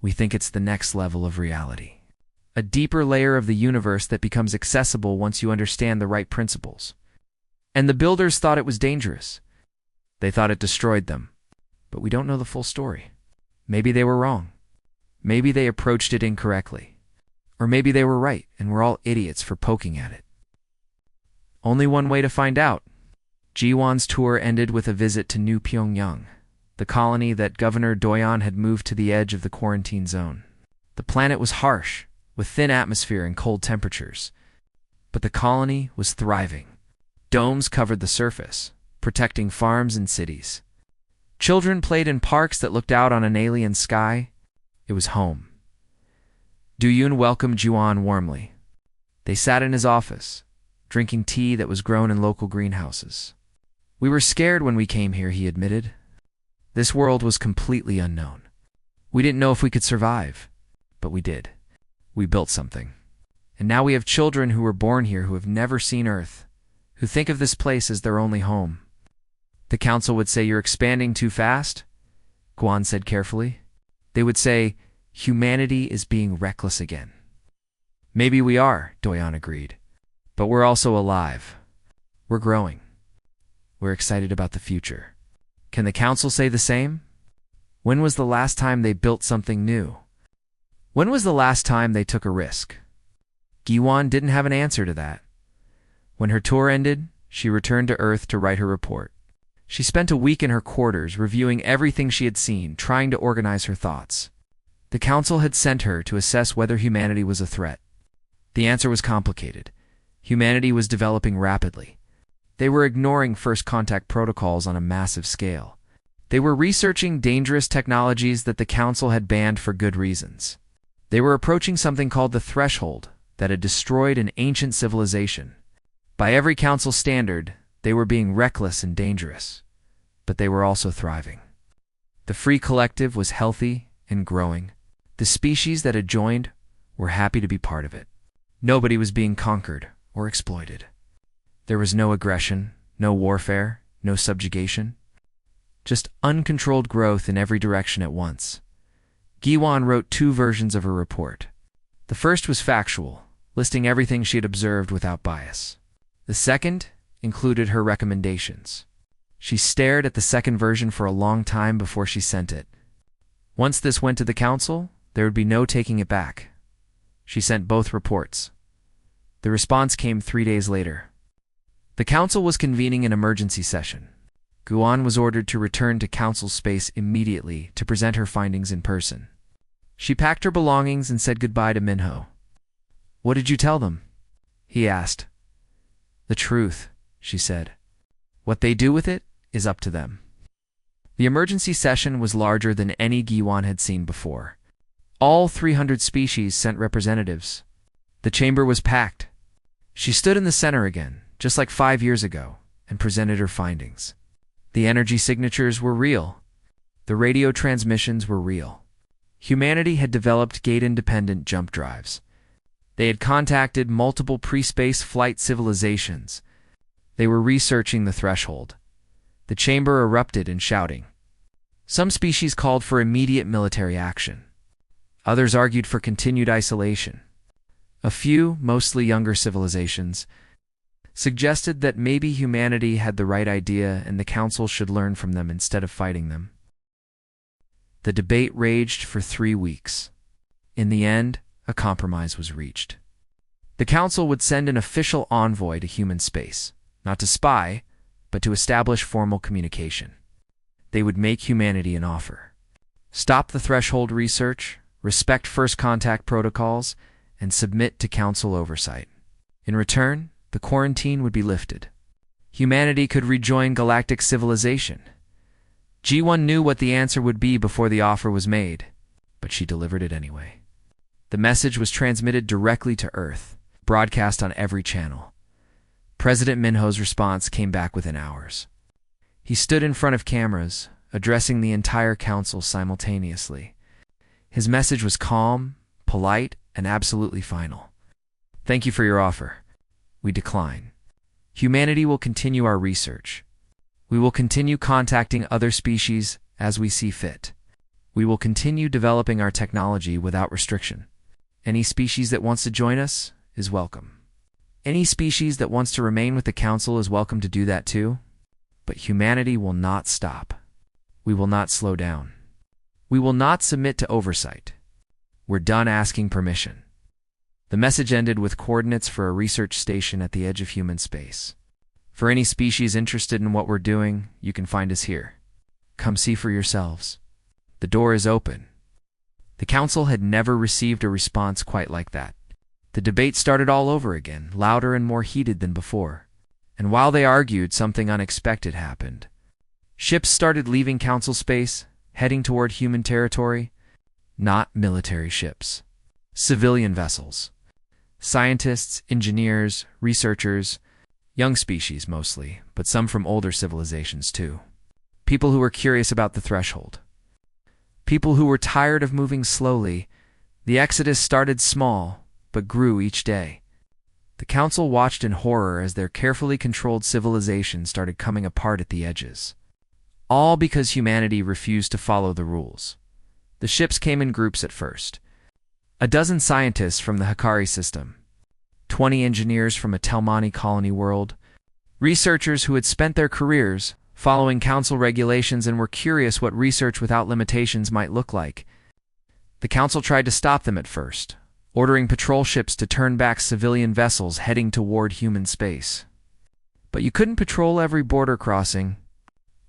We think it's the next level of reality. A deeper layer of the universe that becomes accessible once you understand the right principles. And the builders thought it was dangerous. They thought it destroyed them. But we don't know the full story. Maybe they were wrong. Maybe they approached it incorrectly. Or maybe they were right, and we're all idiots for poking at it. Only one way to find out. Jiwan's tour ended with a visit to New Pyongyang, the colony that Governor Doyon had moved to the edge of the quarantine zone. The planet was harsh, with thin atmosphere and cold temperatures. But the colony was thriving. Domes covered the surface, protecting farms and cities. Children played in parks that looked out on an alien sky. It was home. Duyun welcomed Juan warmly. They sat in his office, drinking tea that was grown in local greenhouses. We were scared when we came here, he admitted. This world was completely unknown. We didn't know if we could survive, but we did. We built something. And now we have children who were born here who have never seen Earth, who think of this place as their only home. The council would say, you're expanding too fast, Guan said carefully. They would say, Humanity is being reckless again. Maybe we are, Doyon agreed. But we're also alive. We're growing. We're excited about the future. Can the Council say the same? When was the last time they built something new? When was the last time they took a risk? Giwan didn't have an answer to that. When her tour ended, she returned to Earth to write her report. She spent a week in her quarters reviewing everything she had seen, trying to organize her thoughts. The Council had sent her to assess whether humanity was a threat. The answer was complicated. Humanity was developing rapidly. They were ignoring first contact protocols on a massive scale. They were researching dangerous technologies that the Council had banned for good reasons. They were approaching something called the threshold that had destroyed an ancient civilization. By every Council standard, they were being reckless and dangerous. But they were also thriving. The Free Collective was healthy and growing. The species that had joined were happy to be part of it. Nobody was being conquered or exploited. There was no aggression, no warfare, no subjugation. Just uncontrolled growth in every direction at once. Giwan wrote 2 versions of her report. The first was factual, listing everything she had observed without bias. The second included her recommendations. She stared at the second version for a long time before she sent it. Once this went to the Council, there would be no taking it back. She sent both reports. The response came 3 days later. The Council was convening an emergency session. Guan was ordered to return to Council space immediately to present her findings in person. She packed her belongings and said goodbye to Minho. "What did you tell them?" he asked. "The truth," she said. "What they do with it is up to them." The emergency session was larger than any Giwan had seen before. All 300 species sent representatives. The chamber was packed. She stood in the center again, just like 5 years ago, and presented her findings. The energy signatures were real. The radio transmissions were real. Humanity had developed gate-independent jump drives. They had contacted multiple pre-space flight civilizations. They were researching the threshold. The chamber erupted in shouting. Some species called for immediate military action. Others argued for continued isolation. A few, mostly younger civilizations, suggested that maybe humanity had the right idea and the Council should learn from them instead of fighting them. The debate raged for 3 weeks. In the end, a compromise was reached. The Council would send an official envoy to human space, not to spy, but to establish formal communication. They would make humanity an offer. Stop the threshold research, respect first contact protocols, and submit to Council oversight. In return, the quarantine would be lifted. Humanity could rejoin galactic civilization. G1 knew what the answer would be before the offer was made, but she delivered it anyway. The message was transmitted directly to Earth, broadcast on every channel. President Minho's response came back within hours. He stood in front of cameras, addressing the entire Council simultaneously. His message was calm, polite, and absolutely final. "Thank you for your offer. We decline. Humanity will continue our research. We will continue contacting other species as we see fit. We will continue developing our technology without restriction. Any species that wants to join us is welcome. Any species that wants to remain with the Council is welcome to do that too. But humanity will not stop. We will not slow down. We will not submit to oversight. We're done asking permission." The message ended with coordinates for a research station at the edge of human space. "For any species interested in what we're doing, you can find us here. Come see for yourselves. The door is open." The Council had never received a response quite like that. The debate started all over again, louder and more heated than before. And while they argued, something unexpected happened. Ships started leaving Council space, heading toward human territory. Not military ships. Civilian vessels. Scientists, engineers, researchers, young species mostly, but some from older civilizations too. People who were curious about the threshold. People who were tired of moving slowly. The exodus started small, but grew each day. The Council watched in horror as their carefully controlled civilization started coming apart at the edges. All because humanity refused to follow the rules. The ships came in groups at first. A dozen scientists from the Hikari system, 20 engineers from a Telmani colony world, researchers who had spent their careers following council regulations and were curious what research without limitations might look like. The council tried to stop them at first, ordering patrol ships to turn back civilian vessels heading toward human space. But you couldn't patrol every border crossing,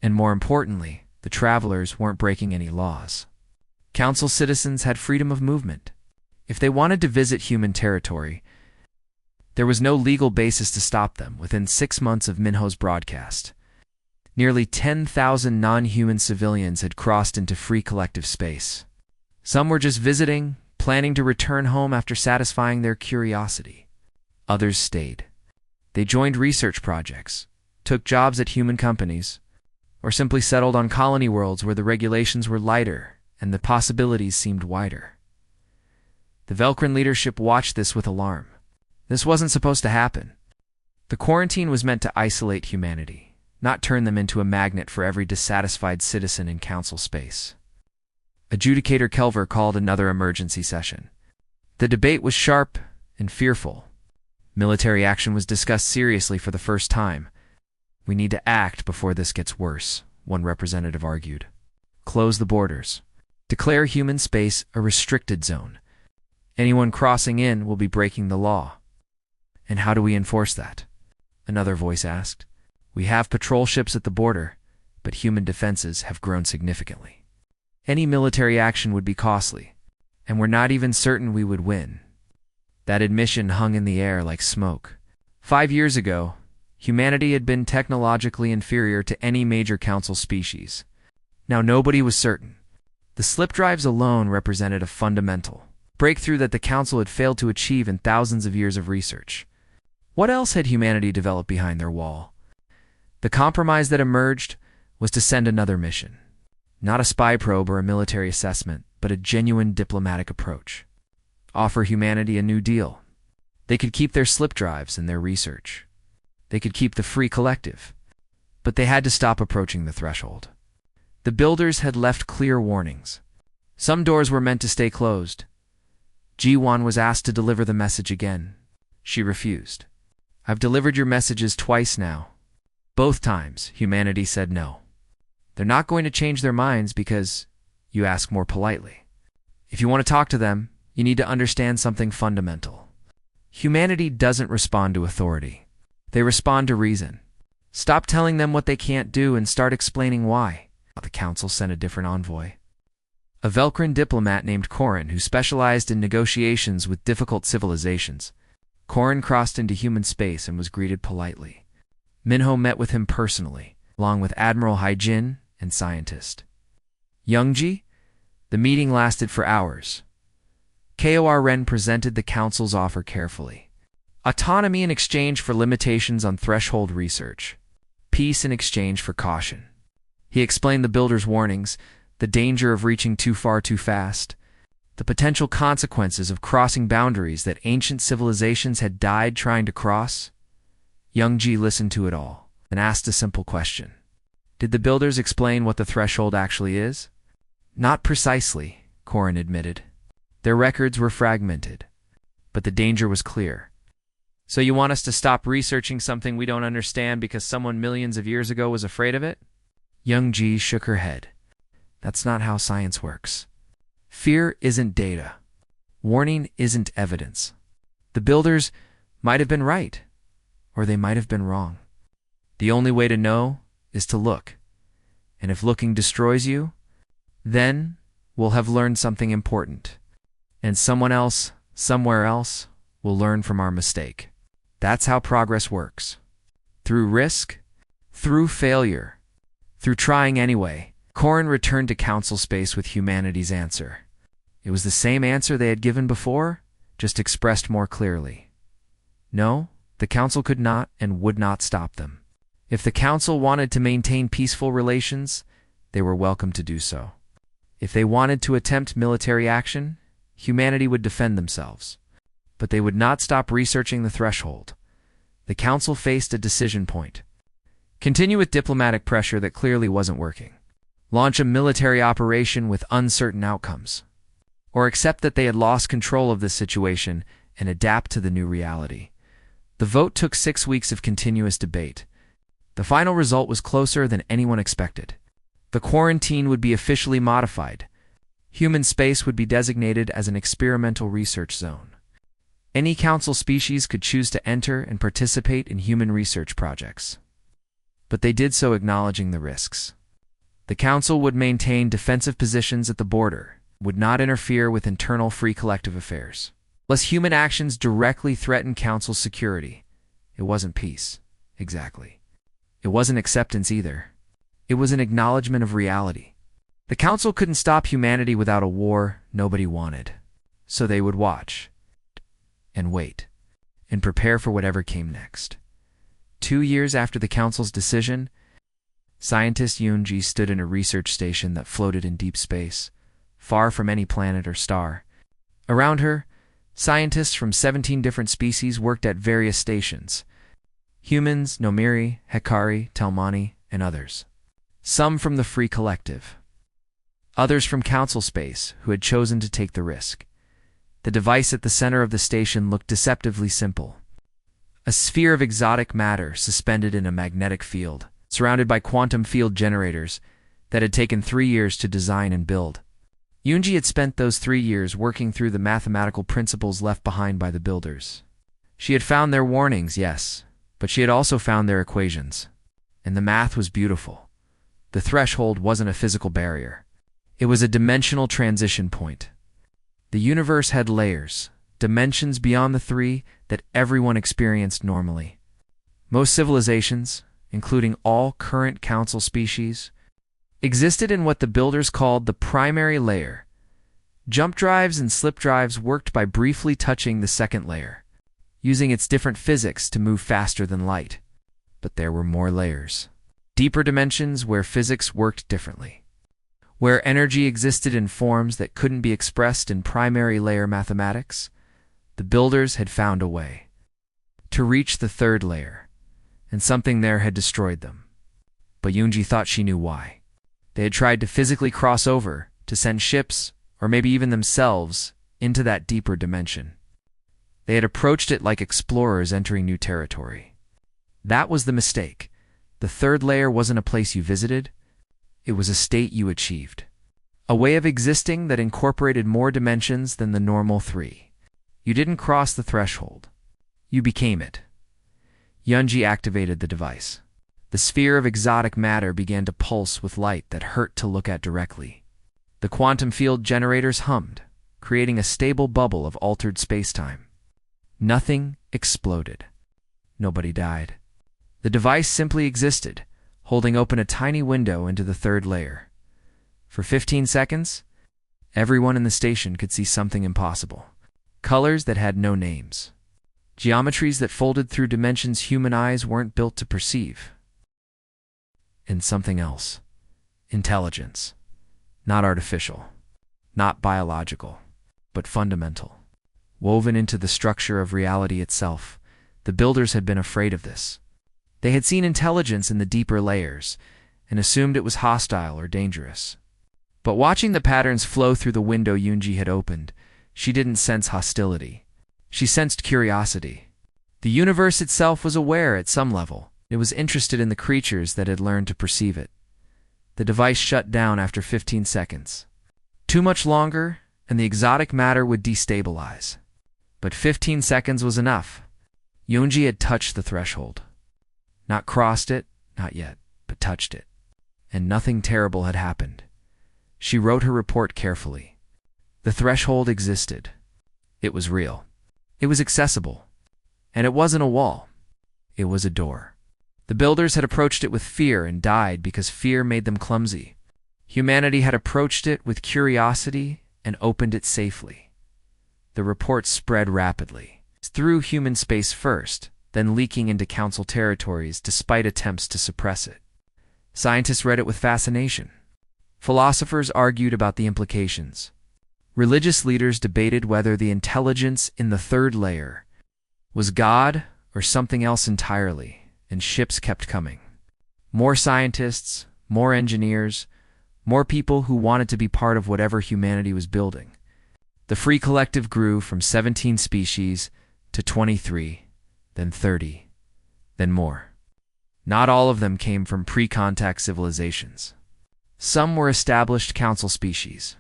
and more importantly, the travelers weren't breaking any laws. Council citizens had freedom of movement. If they wanted to visit human territory, there was no legal basis to stop them. Within 6 months of Minho's broadcast, nearly 10,000 non-human civilians had crossed into free collective space. Some were just visiting, planning to return home after satisfying their curiosity. Others stayed. They joined research projects, took jobs at human companies, or simply settled on colony worlds where the regulations were lighter and the possibilities seemed wider. The Velcrin leadership watched this with alarm. This wasn't supposed to happen. The quarantine was meant to isolate humanity, not turn them into a magnet for every dissatisfied citizen in council space. Adjudicator Kelver called another emergency session. The debate was sharp and fearful. Military action was discussed seriously for the first time. We need to act before this gets worse, one representative argued. Close the borders. Declare human space a restricted zone. Anyone crossing in will be breaking the law. And how do we enforce that? Another voice asked. We have patrol ships at the border, but human defenses have grown significantly. Any military action would be costly, and we're not even certain we would win. That admission hung in the air like smoke. 5 years ago, humanity had been technologically inferior to any major council species. Now nobody was certain. The slip drives alone represented a fundamental breakthrough that the council had failed to achieve in thousands of years of research. What else had humanity developed behind their wall? The compromise that emerged was to send another mission. Not a spy probe or a military assessment, but a genuine diplomatic approach. Offer humanity a new deal. They could keep their slip drives and their research. They could keep the free collective. But they had to stop approaching the threshold. The builders had left clear warnings. Some doors were meant to stay closed. Ji-Wan was asked to deliver the message again. She refused. I've delivered your messages twice now. Both times, humanity said no. They're not going to change their minds because you ask more politely. If you want to talk to them, you need to understand something fundamental. Humanity doesn't respond to authority. They respond to reason. Stop telling them what they can't do and start explaining why. The council sent a different envoy. A Velcrin diplomat named Korin who specialized in negotiations with difficult civilizations. Korin crossed into human space and was greeted politely. Minho met with him personally, along with Admiral Haijin and scientist Youngji. The meeting lasted for hours. KOR Ren presented the council's offer carefully. Autonomy in exchange for limitations on threshold research. Peace in exchange for caution. He explained the builders' warnings, the danger of reaching too far too fast, the potential consequences of crossing boundaries that ancient civilizations had died trying to cross. Youngji listened to it all and asked a simple question. Did the builders explain what the threshold actually is? Not precisely, Korin admitted. Their records were fragmented, but the danger was clear. So you want us to stop researching something we don't understand because someone millions of years ago was afraid of it? Youngji shook her head. That's not how science works. Fear isn't data. Warning isn't evidence. The builders might have been right, or they might have been wrong. The only way to know is to look. And if looking destroys you, then we'll have learned something important. And someone else, somewhere else, will learn from our mistake. That's how progress works. Through risk, through failure, through trying anyway. Korin returned to council space with humanity's answer. It was the same answer they had given before, just expressed more clearly. No, the council could not and would not stop them. If the council wanted to maintain peaceful relations, they were welcome to do so. If they wanted to attempt military action, humanity would defend themselves. But they would not stop researching the threshold. The council faced a decision point. Continue with diplomatic pressure that clearly wasn't working, launch a military operation with uncertain outcomes, or accept that they had lost control of the situation and adapt to the new reality. The vote took 6 weeks of continuous debate. The final result was closer than anyone expected. The quarantine would be officially modified. Human space would be designated as an experimental research zone. Any council species could choose to enter and participate in human research projects. But they did so acknowledging the risks. The council would maintain defensive positions at the border, would not interfere with internal free collective affairs. Lest human actions directly threaten council's security. It wasn't peace, exactly. It wasn't acceptance either. It was an acknowledgement of reality. The council couldn't stop humanity without a war nobody wanted. So they would watch, and wait, and prepare for whatever came next. 2 years after the council's decision, scientist Yunji stood in a research station that floated in deep space, far from any planet or star. Around her, scientists from 17 different species worked at various stations. Humans, Nomiri, Hekari, Telmani, and others. Some from the Free Collective. Others from Council Space, who had chosen to take the risk. The device at the center of the station looked deceptively simple. A sphere of exotic matter suspended in a magnetic field, surrounded by quantum field generators that had taken 3 years to design and build. Yunji had spent those 3 years working through the mathematical principles left behind by the builders. She had found their warnings, yes, but she had also found their equations. And the math was beautiful. The threshold wasn't a physical barrier. It was a dimensional transition point. The universe had layers, dimensions beyond the 3 that everyone experienced normally. Most civilizations, including all current council species, existed in what the builders called the primary layer. Jump drives and slip drives worked by briefly touching the second layer, using its different physics to move faster than light. But there were more layers. Deeper dimensions where physics worked differently. Where energy existed in forms that couldn't be expressed in primary layer mathematics, the builders had found a way to reach the third layer, and something there had destroyed them. But Yunji thought she knew why. They had tried to physically cross over, to send ships, or maybe even themselves, into that deeper dimension. They had approached it like explorers entering new territory. That was the mistake. The third layer wasn't a place you visited. It was a state you achieved. A way of existing that incorporated more dimensions than the normal 3. You didn't cross the threshold. You became it. Yunji activated the device. The sphere of exotic matter began to pulse with light that hurt to look at directly. The quantum field generators hummed, creating a stable bubble of altered spacetime. Nothing exploded. Nobody died. The device simply existed, holding open a tiny window into the third layer. For 15 seconds, everyone in the station could see something impossible. Colors that had no names. Geometries that folded through dimensions human eyes weren't built to perceive. And something else. Intelligence. Not artificial. Not biological. But fundamental. Woven into the structure of reality itself. The builders had been afraid of this. They had seen intelligence in the deeper layers and assumed it was hostile or dangerous. But watching the patterns flow through the window Yunji had opened, she didn't sense hostility. She sensed curiosity. The universe itself was aware at some level. It was interested in the creatures that had learned to perceive it. The device shut down after 15 seconds. Too much longer, and the exotic matter would destabilize. But 15 seconds was enough. Yunji had touched the threshold. Not crossed it, not yet, but touched it. And nothing terrible had happened. She wrote her report carefully. The threshold existed. It was real. It was accessible. And it wasn't a wall. It was a door. The builders had approached it with fear and died because fear made them clumsy. Humanity had approached it with curiosity and opened it safely. The report spread rapidly, through human space first, then leaking into council territories despite attempts to suppress it. Scientists read it with fascination. Philosophers argued about the implications. Religious leaders debated whether the intelligence in the third layer was God or something else entirely, and ships kept coming. More scientists, more engineers, more people who wanted to be part of whatever humanity was building. The Free Collective grew from 17 species to 23, then 30, then more. Not all of them came from pre-contact civilizations. Some were established council species,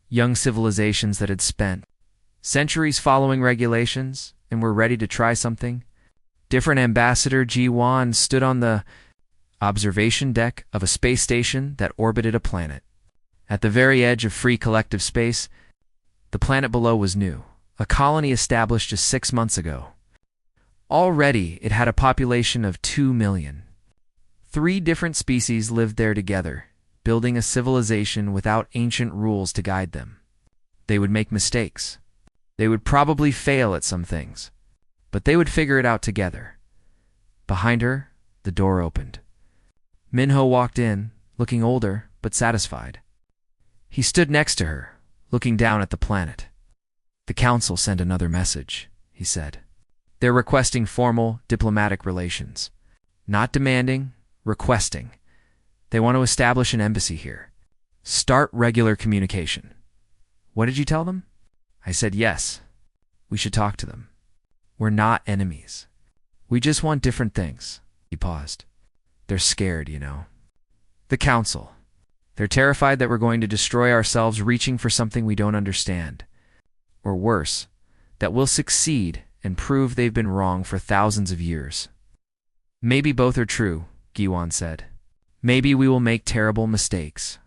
young civilizations that had spent centuries following regulations and were ready to try something. Different Ambassador G1 stood on the observation deck of a space station that orbited a planet. At the very edge of free collective space, the planet below was new, a colony established just 6 months ago. Already, it had a population of 2 million. 3 different species lived there together, building a civilization without ancient rules to guide them. They would make mistakes. They would probably fail at some things, but they would figure it out together. Behind her, the door opened. Minho walked in, looking older but satisfied. He stood next to her, looking down at the planet. "The Council sent another message," he said. "They're requesting formal diplomatic relations. Not demanding, requesting. They want to establish an embassy here. Start regular communication." "What did you tell them?" "I said yes. We should talk to them. We're not enemies. We just want different things." He paused. "They're scared, you know. The Council. They're terrified that we're going to destroy ourselves reaching for something we don't understand. Or worse, that we'll succeed and prove they've been wrong for thousands of years." "Maybe both are true," Giwan said. "Maybe we will make terrible mistakes.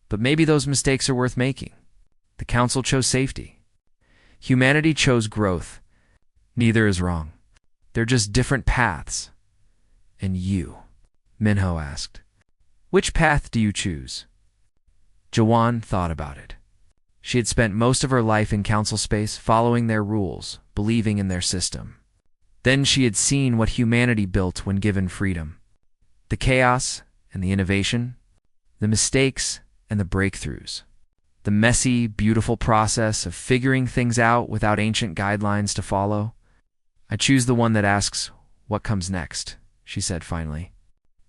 But maybe those mistakes are worth making. The Council chose safety. Humanity chose growth. Neither is wrong. They're just different paths." "And you?" Minho asked. "Which path do you choose?" Jawan thought about it. She had spent most of her life in council space following their rules, believing in their system. Then she had seen what humanity built when given freedom. The chaos and the innovation, the mistakes and the breakthroughs. The messy, beautiful process of figuring things out without ancient guidelines to follow. "I choose the one that asks, what comes next," she said finally.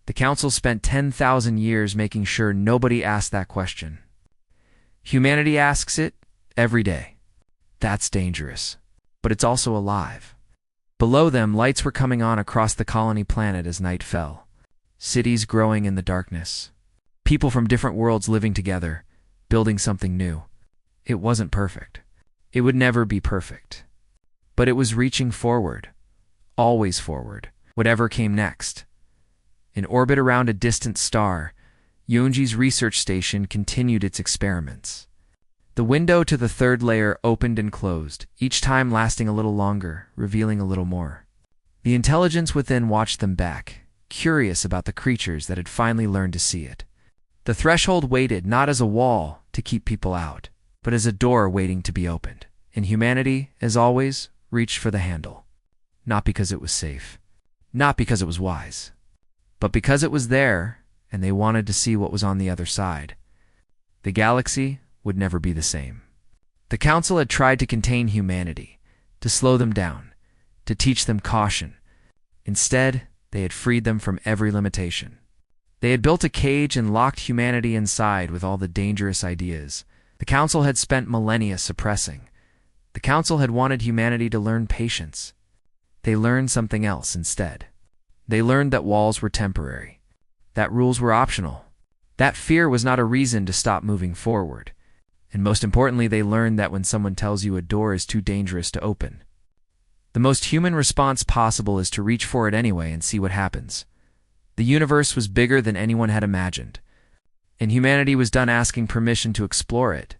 "The Council spent 10,000 years making sure nobody asked that question. Humanity asks it every day. That's dangerous, but it's also alive." Below them, lights were coming on across the colony planet as night fell. Cities growing in the darkness. People from different worlds living together, building something new. It wasn't perfect. It would never be perfect. But it was reaching forward. Always forward, whatever came next. In orbit around a distant star, Yunji's research station continued its experiments. The window to the third layer opened and closed, each time lasting a little longer, revealing a little more. The intelligence within watched them back, curious about the creatures that had finally learned to see it. The threshold waited not as a wall to keep people out, but as a door waiting to be opened. And humanity, as always, reached for the handle. Not because it was safe. Not because it was wise. But because it was there, and they wanted to see what was on the other side. The galaxy would never be the same. The Council had tried to contain humanity, to slow them down, to teach them caution. Instead, they had freed them from every limitation. They had built a cage and locked humanity inside with all the dangerous ideas. The Council had spent millennia suppressing. The Council had wanted humanity to learn patience. They learned something else instead. They learned that walls were temporary, that rules were optional, that fear was not a reason to stop moving forward. And most importantly, they learned that when someone tells you a door is too dangerous to open, the most human response possible is to reach for it anyway and see what happens. The universe was bigger than anyone had imagined, and humanity was done asking permission to explore it,